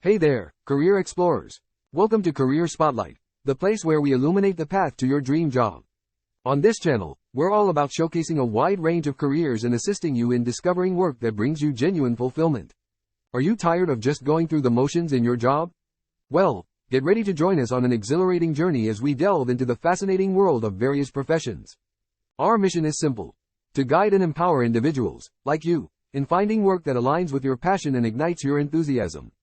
Hey there, career explorers. Welcome to Career Spotlight, the place where we illuminate the path to your dream job. On this channel, we're all about showcasing a wide range of careers and assisting you in discovering work that brings you genuine fulfillment. Are you tired of just going through the motions in your job? Well, get ready to join us on an exhilarating journey as we delve into the fascinating world of various professions. Our mission is simple: to guide and empower individuals, like you, in finding work that aligns with your passion and ignites your enthusiasm.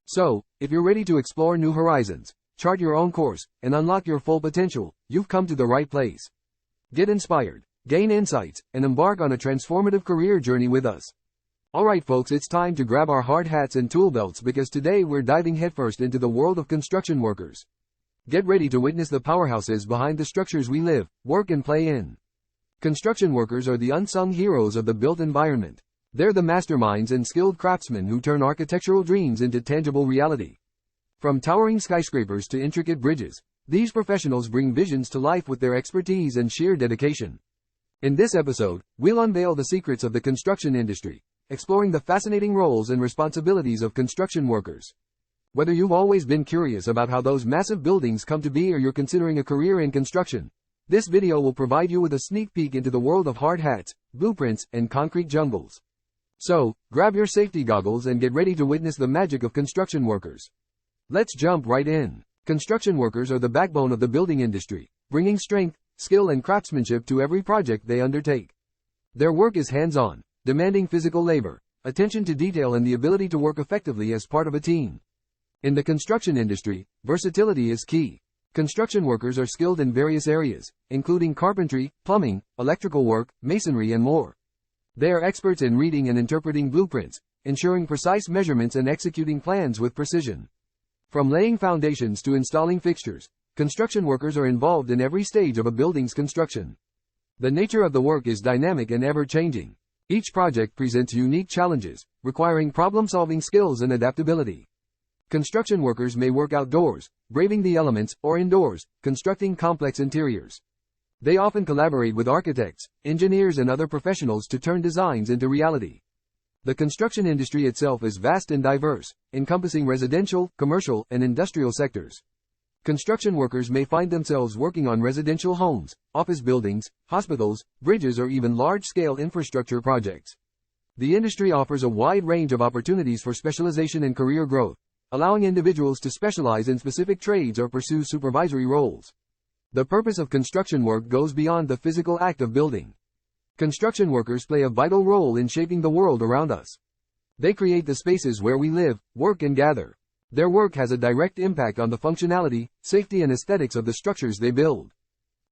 So, if you're ready to explore new horizons, chart your own course, and unlock your full potential, you've come to the right place. Get inspired, gain insights, and embark on a transformative career journey with us. Alright folks, it's time to grab our hard hats and tool belts because today we're diving headfirst into the world of construction workers. Get ready to witness the powerhouses behind the structures we live, work and play in. Construction workers are the unsung heroes of the built environment. They're the masterminds and skilled craftsmen who turn architectural dreams into tangible reality. From towering skyscrapers to intricate bridges, these professionals bring visions to life with their expertise and sheer dedication. In this episode, we'll unveil the secrets of the construction industry, exploring the fascinating roles and responsibilities of construction workers. Whether you've always been curious about how those massive buildings come to be or you're considering a career in construction, this video will provide you with a sneak peek into the world of hard hats, blueprints, and concrete jungles. So, grab your safety goggles and get ready to witness the magic of construction workers. Let's jump right in. Construction workers are the backbone of the building industry, bringing strength, skill, and craftsmanship to every project they undertake. Their work is hands-on, demanding physical labor, attention to detail, and the ability to work effectively as part of a team. In the construction industry, versatility is key. Construction workers are skilled in various areas, including carpentry, plumbing, electrical work, masonry, and more. They are experts in reading and interpreting blueprints, ensuring precise measurements and executing plans with precision. From laying foundations to installing fixtures, construction workers are involved in every stage of a building's construction. The nature of the work is dynamic and ever-changing. Each project presents unique challenges, requiring problem-solving skills and adaptability. Construction workers may work outdoors, braving the elements, or indoors, constructing complex interiors. They often collaborate with architects, engineers, and other professionals to turn designs into reality. The construction industry itself is vast and diverse, encompassing residential, commercial, and industrial sectors. Construction workers may find themselves working on residential homes, office buildings, hospitals, bridges, or even large-scale infrastructure projects. The industry offers a wide range of opportunities for specialization and career growth, allowing individuals to specialize in specific trades or pursue supervisory roles. The purpose of construction work goes beyond the physical act of building. Construction workers play a vital role in shaping the world around us. They create the spaces where we live, work, and gather. Their work has a direct impact on the functionality, safety, and aesthetics of the structures they build.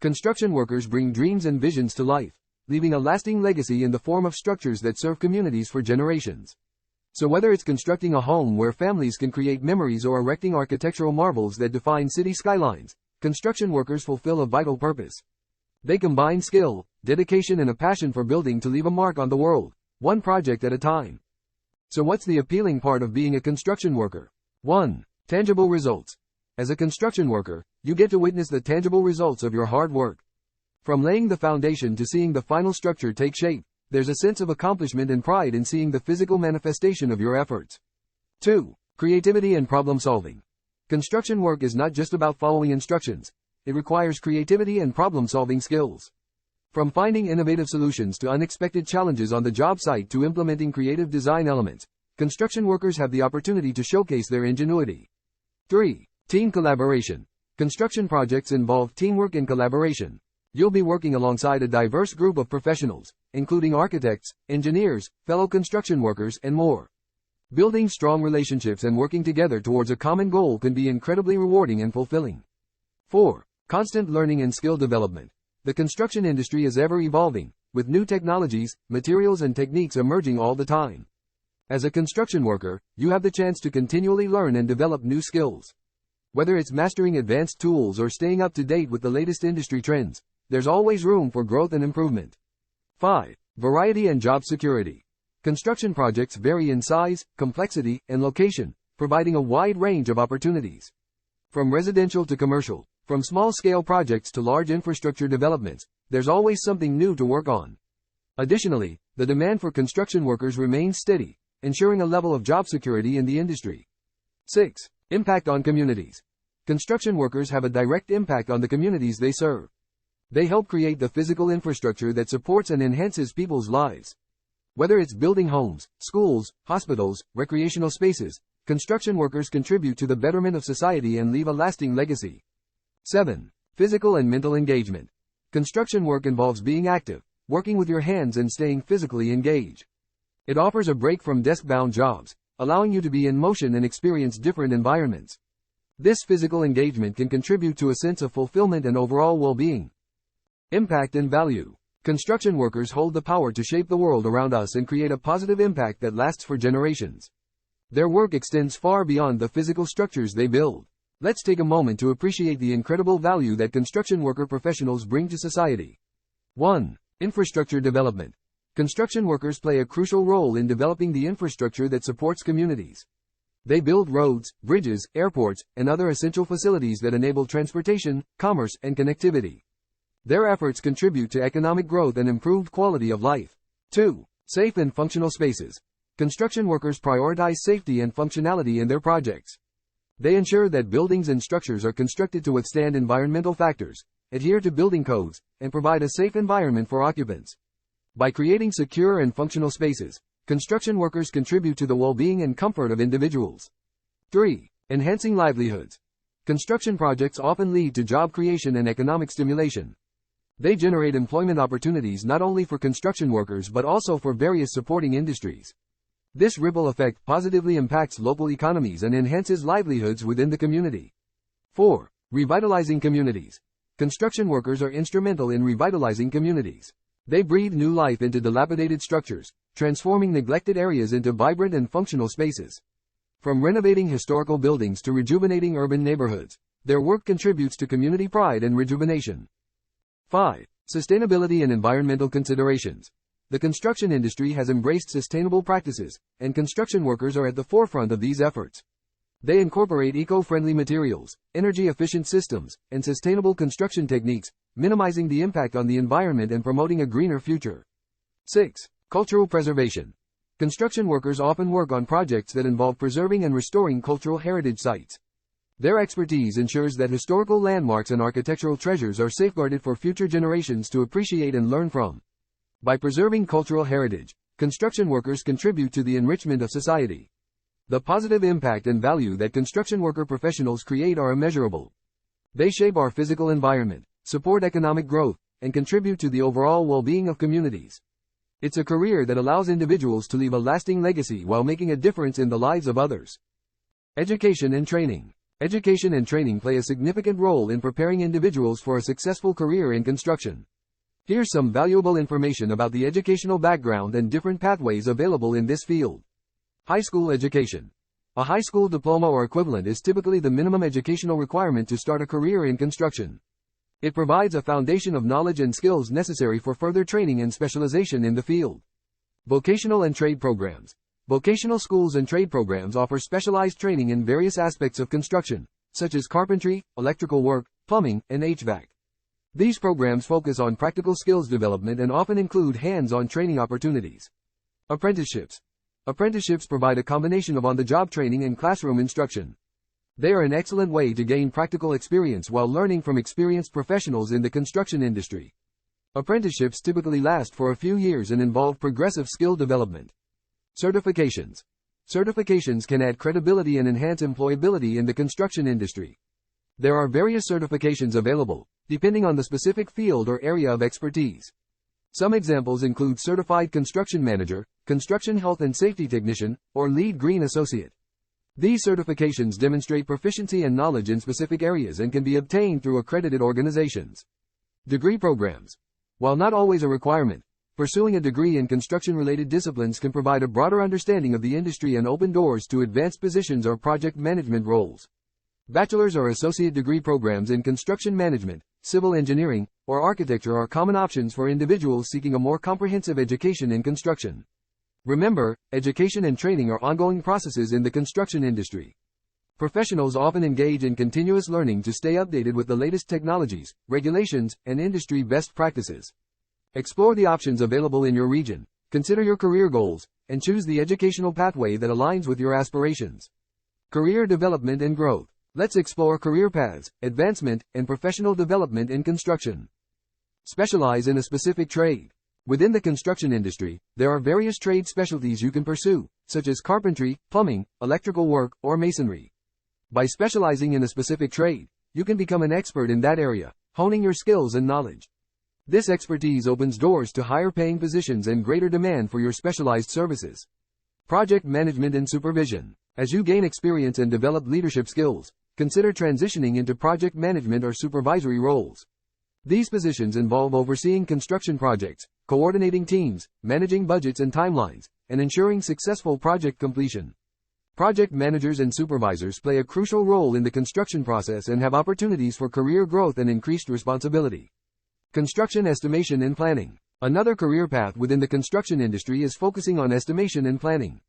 Construction workers bring dreams and visions to life, leaving a lasting legacy in the form of structures that serve communities for generations. So whether it's constructing a home where families can create memories or erecting architectural marvels that define city skylines, construction workers fulfill a vital purpose. They combine skill, dedication, and a passion for building to leave a mark on the world, one project at a time. So what's the appealing part of being a construction worker? 1. Tangible results. As a construction worker, you get to witness the tangible results of your hard work. From laying the foundation to seeing the final structure take shape, there's a sense of accomplishment and pride in seeing the physical manifestation of your efforts. 2. Creativity and problem solving. Construction work is not just about following instructions. It requires creativity and problem-solving skills. From finding innovative solutions to unexpected challenges on the job site to implementing creative design elements, construction workers have the opportunity to showcase their ingenuity. 3. Team collaboration. Construction projects involve teamwork and collaboration. You'll be working alongside a diverse group of professionals, including architects, engineers, fellow construction workers, and more. Building strong relationships and working together towards a common goal can be incredibly rewarding and fulfilling. 4. Constant learning and skill development. The construction industry is ever evolving, with new technologies, materials, and techniques emerging all the time. As a construction worker, you have the chance to continually learn and develop new skills. Whether it's mastering advanced tools or staying up to date with the latest industry trends, there's always room for growth and improvement. 5. Variety and job security. Construction projects vary in size, complexity, and location, providing a wide range of opportunities. From residential to commercial, from small-scale projects to large infrastructure developments, there's always something new to work on. Additionally, the demand for construction workers remains steady, ensuring a level of job security in the industry. 6. Impact on communities. Construction workers have a direct impact on the communities they serve. They help create the physical infrastructure that supports and enhances people's lives. Whether it's building homes, schools, hospitals, recreational spaces, construction workers contribute to the betterment of society and leave a lasting legacy. 7. Physical and mental engagement. Construction work involves being active, working with your hands and staying physically engaged. It offers a break from desk-bound jobs, allowing you to be in motion and experience different environments. This physical engagement can contribute to a sense of fulfillment and overall well-being. Impact and value. Construction workers hold the power to shape the world around us and create a positive impact that lasts for generations. Their work extends far beyond the physical structures they build. Let's take a moment to appreciate the incredible value that construction worker professionals bring to society. 1. Infrastructure development. Construction workers play a crucial role in developing the infrastructure that supports communities. They build roads, bridges, airports, and other essential facilities that enable transportation, commerce, and connectivity. Their efforts contribute to economic growth and improved quality of life. 2. Safe and functional spaces. Construction workers prioritize safety and functionality in their projects. They ensure that buildings and structures are constructed to withstand environmental factors, adhere to building codes, and provide a safe environment for occupants. By creating secure and functional spaces, construction workers contribute to the well-being and comfort of individuals. 3. Enhancing livelihoods. Construction projects often lead to job creation and economic stimulation. They generate employment opportunities not only for construction workers but also for various supporting industries. This ripple effect positively impacts local economies and enhances livelihoods within the community. 4. Revitalizing communities. Construction workers are instrumental in revitalizing communities. They breathe new life into dilapidated structures, transforming neglected areas into vibrant and functional spaces. From renovating historical buildings to rejuvenating urban neighborhoods, their work contributes to community pride and rejuvenation. 5. Sustainability and environmental considerations. The construction industry has embraced sustainable practices, and construction workers are at the forefront of these efforts. They incorporate eco-friendly materials, energy-efficient systems, and sustainable construction techniques, minimizing the impact on the environment and promoting a greener future. 6. Cultural preservation. Construction workers often work on projects that involve preserving and restoring cultural heritage sites. Their expertise ensures that historical landmarks and architectural treasures are safeguarded for future generations to appreciate and learn from. By preserving cultural heritage, construction workers contribute to the enrichment of society. The positive impact and value that construction worker professionals create are immeasurable. They shape our physical environment, support economic growth, and contribute to the overall well-being of communities. It's a career that allows individuals to leave a lasting legacy while making a difference in the lives of others. Education and training. Education and training play a significant role in preparing individuals for a successful career in construction. Here's some valuable information about the educational background and different pathways available in this field. High school education. A high school diploma or equivalent is typically the minimum educational requirement to start a career in construction. It provides a foundation of knowledge and skills necessary for further training and specialization in the field. Vocational and trade programs. Vocational schools and trade programs offer specialized training in various aspects of construction, such as carpentry, electrical work, plumbing, and HVAC. These programs focus on practical skills development and often include hands-on training opportunities. Apprenticeships. Apprenticeships provide a combination of on-the-job training and classroom instruction. They are an excellent way to gain practical experience while learning from experienced professionals in the construction industry. Apprenticeships typically last for a few years and involve progressive skill development. Certifications. Certifications can add credibility and enhance employability in the construction industry. There are various certifications available, depending on the specific field or area of expertise. Some examples include Certified Construction Manager, Construction Health and Safety Technician, or Lead Green Associate. These certifications demonstrate proficiency and knowledge in specific areas and can be obtained through accredited organizations. Degree programs. While not always a requirement, pursuing a degree in construction-related disciplines can provide a broader understanding of the industry and open doors to advanced positions or project management roles. Bachelor's or associate degree programs in construction management, civil engineering, or architecture are common options for individuals seeking a more comprehensive education in construction. Remember, education and training are ongoing processes in the construction industry. Professionals often engage in continuous learning to stay updated with the latest technologies, regulations, and industry best practices. Explore the options available in your region, consider your career goals, and choose the educational pathway that aligns with your aspirations. Career development and growth. Let's explore career paths, advancement, and professional development in construction. Specialize in a specific trade. Within the construction industry, there are various trade specialties you can pursue, such as carpentry, plumbing, electrical work, or masonry. By specializing in a specific trade, you can become an expert in that area, honing your skills and knowledge. This expertise opens doors to higher paying positions and greater demand for your specialized services. Project management and supervision. As you gain experience and develop leadership skills, consider transitioning into project management or supervisory roles. These positions involve overseeing construction projects, coordinating teams, managing budgets and timelines, and ensuring successful project completion. Project managers and supervisors play a crucial role in the construction process and have opportunities for career growth and increased responsibility. Construction estimation and planning. Another career path within the construction industry is focusing on estimation and planning.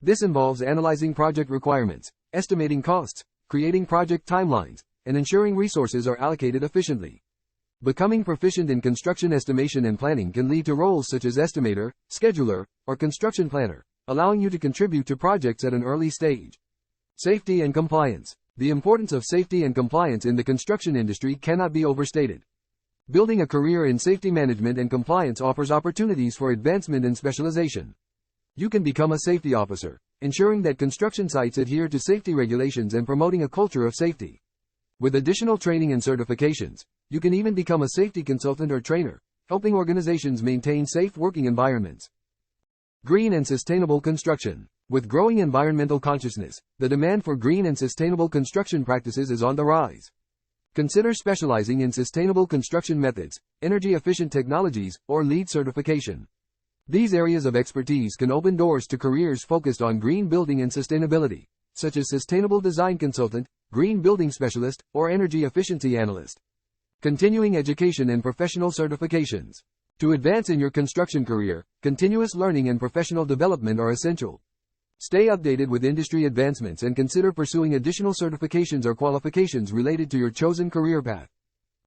This involves analyzing project requirements, estimating costs, creating project timelines, and ensuring resources are allocated efficiently. Becoming proficient in construction estimation and planning can lead to roles such as estimator, scheduler, or construction planner, allowing you to contribute to projects at an early stage. Safety and compliance. The importance of safety and compliance in the construction industry cannot be overstated. Building a career in safety management and compliance offers opportunities for advancement and specialization. You can become a safety officer, ensuring that construction sites adhere to safety regulations and promoting a culture of safety. With additional training and certifications, you can even become a safety consultant or trainer, helping organizations maintain safe working environments. Green and sustainable construction. With growing environmental consciousness, the demand for green and sustainable construction practices is on the rise. Consider specializing in sustainable construction methods, energy-efficient technologies, or LEED certification. These areas of expertise can open doors to careers focused on green building and sustainability, such as sustainable design consultant, green building specialist, or energy efficiency analyst. Continuing education and professional certifications. To advance in your construction career, continuous learning and professional development are essential. Stay updated with industry advancements and consider pursuing additional certifications or qualifications related to your chosen career path.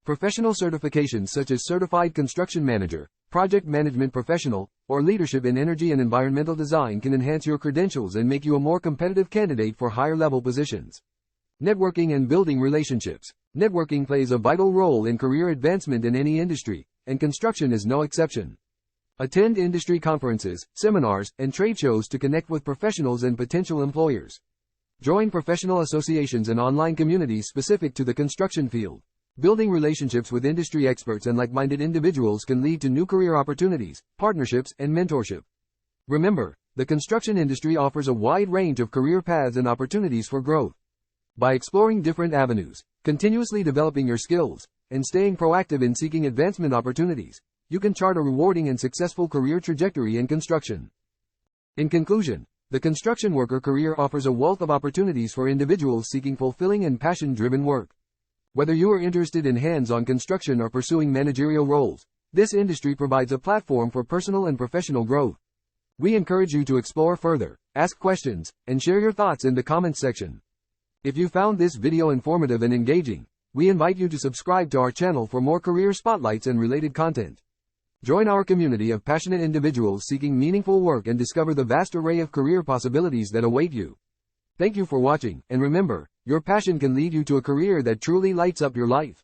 Professional certifications such as Certified Construction Manager, Project Management Professional, or Leadership in Energy and Environmental Design can enhance your credentials and make you a more competitive candidate for higher-level positions. Networking and building relationships. Networking plays a vital role in career advancement in any industry, and construction is no exception. Attend industry conferences, seminars, and trade shows to connect with professionals and potential employers. Join professional associations and online communities specific to the construction field. Building relationships with industry experts and like-minded individuals can lead to new career opportunities, partnerships, and mentorship. Remember, the construction industry offers a wide range of career paths and opportunities for growth. By exploring different avenues, continuously developing your skills, and staying proactive in seeking advancement opportunities, you can chart a rewarding and successful career trajectory in construction. In conclusion, the construction worker career offers a wealth of opportunities for individuals seeking fulfilling and passion-driven work. Whether you are interested in hands-on construction or pursuing managerial roles, this industry provides a platform for personal and professional growth. We encourage you to explore further, ask questions, and share your thoughts in the comments section. If you found this video informative and engaging, we invite you to subscribe to our channel for more career spotlights and related content. Join our community of passionate individuals seeking meaningful work and discover the vast array of career possibilities that await you. Thank you for watching, and remember, your passion can lead you to a career that truly lights up your life.